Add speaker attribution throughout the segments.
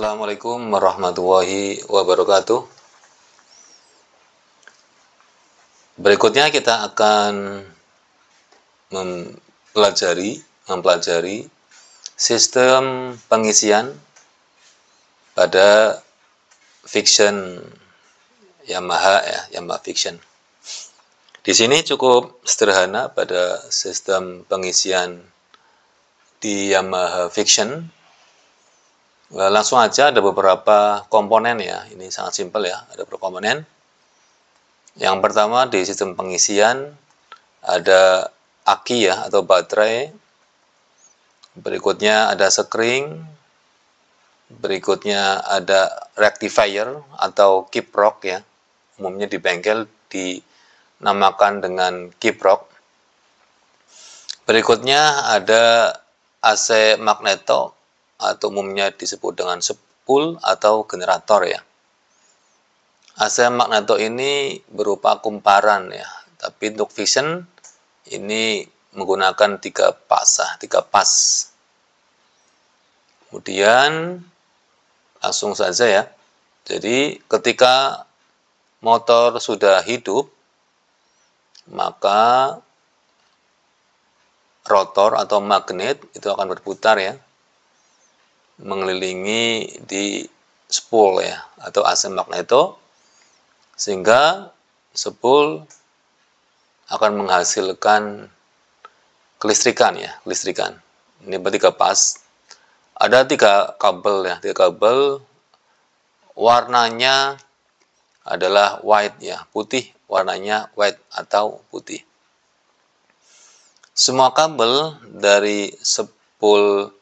Speaker 1: Assalamualaikum warahmatullahi wabarakatuh. Berikutnya kita akan mempelajari sistem pengisian pada fiction Yamaha Yamaha Fiction. Di sini cukup sederhana pada sistem pengisian di Yamaha Fiction. Langsung aja, ada beberapa komponen ya. Ini sangat simpel ya, ada beberapa komponen. Yang pertama di sistem pengisian ada aki ya atau baterai. Berikutnya ada sekring. Berikutnya ada rectifier atau kiprok ya. Umumnya di bengkel dinamakan dengan kiprok. Berikutnya ada AC magneto atau umumnya disebut dengan spool atau generator ya. AC magneto ini berupa kumparan ya, tapi untuk fiction ini menggunakan 3 pas. Kemudian langsung saja ya. Jadi ketika motor sudah hidup, maka rotor atau magnet itu akan berputar ya, mengelilingi di spool ya atau AC magneto, sehingga spool akan menghasilkan kelistrikan ya, kelistrikan. Ini bertiga pas. Ada 3 kabel ya, 3 kabel. Warnanya adalah white ya, putih. Warnanya white atau putih. Semua kabel dari spool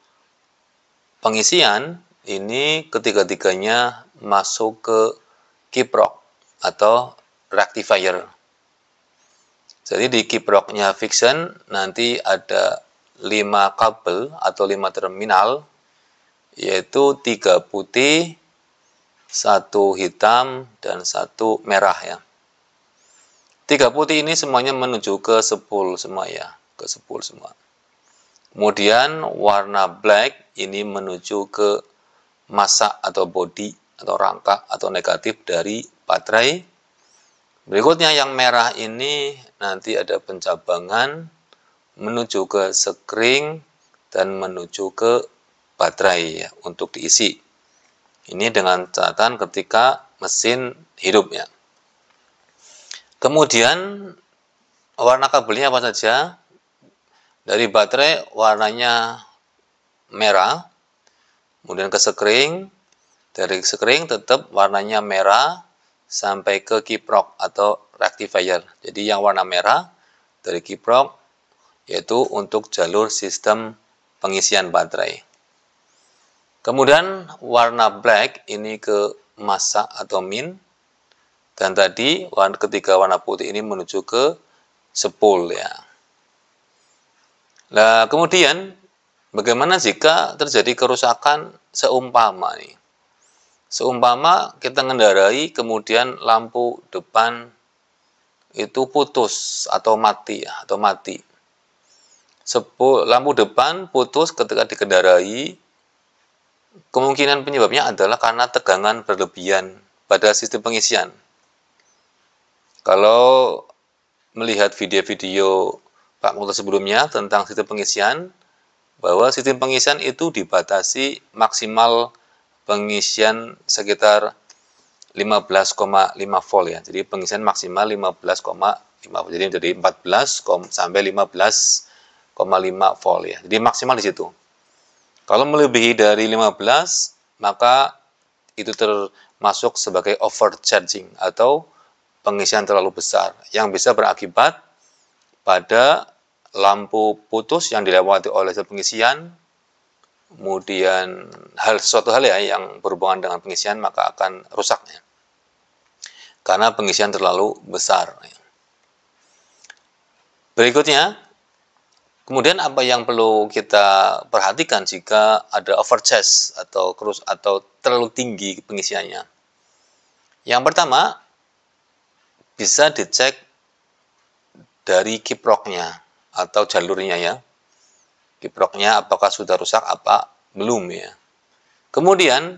Speaker 1: pengisian ini ketiga-tiganya masuk ke kiprok atau rectifier. Jadi di kiproknya fiction nanti ada 5 kabel atau 5 terminal, yaitu 3 putih, 1 hitam, dan 1 merah ya. 3 putih ini semuanya menuju ke spool semua ya, ke spool semua. Kemudian warna black ini menuju ke massa atau body atau rangka atau negatif dari baterai. Berikutnya yang merah ini nanti ada pencabangan menuju ke sekring dan menuju ke baterai ya, untuk diisi. Ini dengan catatan ketika mesin hidup ya. Kemudian warna kabelnya apa saja? Dari baterai warnanya merah, kemudian ke sekring, dari sekring tetap warnanya merah sampai ke kiprok atau rectifier. Jadi yang warna merah dari kiprok yaitu untuk jalur sistem pengisian baterai. Kemudian warna black ini ke massa atau min, dan tadi ketiga warna putih ini menuju ke spool ya. Nah, kemudian bagaimana jika terjadi kerusakan seumpama nih? Seumpama kita mengendarai kemudian lampu depan itu putus atau mati ya, atau mati. Lampu depan putus ketika dikendarai, kemungkinan penyebabnya adalah karena tegangan berlebihan pada sistem pengisian. Kalau melihat video-video Pak Mukhtar sebelumnya tentang sistem pengisian, bahwa sistem pengisian itu dibatasi maksimal pengisian sekitar 15,5 volt ya. Jadi pengisian maksimal 15,5 volt. Jadi dari 14 sampai 15,5 volt ya. Jadi maksimal di situ. Kalau melebihi dari 15, maka itu termasuk sebagai overcharging atau pengisian terlalu besar yang bisa berakibat pada lampu putus yang dilewati oleh pengisian. Kemudian sesuatu hal ya yang berhubungan dengan pengisian maka akan rusaknya karena pengisian terlalu besar. Berikutnya, kemudian apa yang perlu kita perhatikan jika ada overcharge atau terlalu tinggi pengisiannya? Yang pertama, bisa dicek dari kiproknya atau jalurnya ya. Kiproknya apakah sudah rusak apa belum ya. Kemudian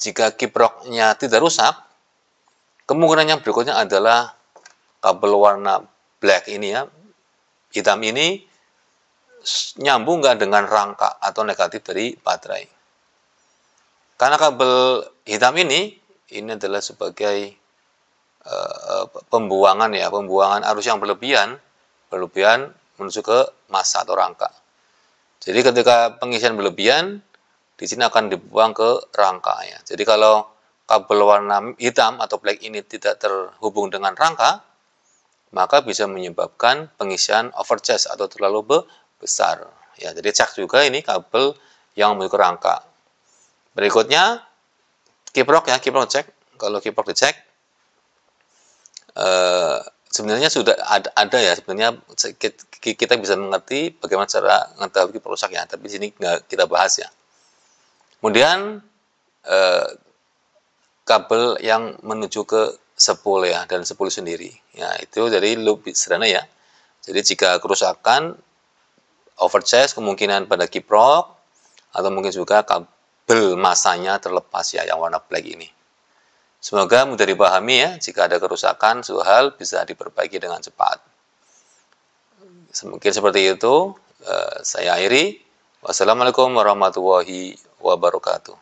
Speaker 1: jika kiproknya tidak rusak, kemungkinan yang berikutnya adalah kabel warna black ini ya, hitam ini nyambung nggak dengan rangka atau negatif dari baterai. Karena kabel hitam ini adalah sebagai pembuangan arus yang berlebihan menuju ke massa atau rangka. Jadi ketika pengisian berlebihan, di sini akan dibuang ke rangka ya. Jadi kalau kabel warna hitam atau black ini tidak terhubung dengan rangka, maka bisa menyebabkan pengisian overcharge atau terlalu besar. Ya, jadi cek juga ini kabel yang menuju ke rangka. Berikutnya kiprok ya, kiprok cek. Kalau kiprok dicek, sebenarnya sudah ada ya, sebenarnya kita bisa mengerti bagaimana cara mengetahui kiprok rusak ya, tapi di sini nggak kita bahas ya. Kemudian kabel yang menuju ke spool ya, dan spool sendiri ya, itu jadi lebih sederhana ya. Jadi jika kerusakan overcharge kemungkinan pada kiprok atau mungkin juga kabel masanya terlepas ya, yang warna black ini. Semoga mudah dipahami ya, jika ada kerusakan suatu hal bisa diperbaiki dengan cepat. Mungkin seperti itu, saya akhiri. Wassalamualaikum warahmatullahi wabarakatuh.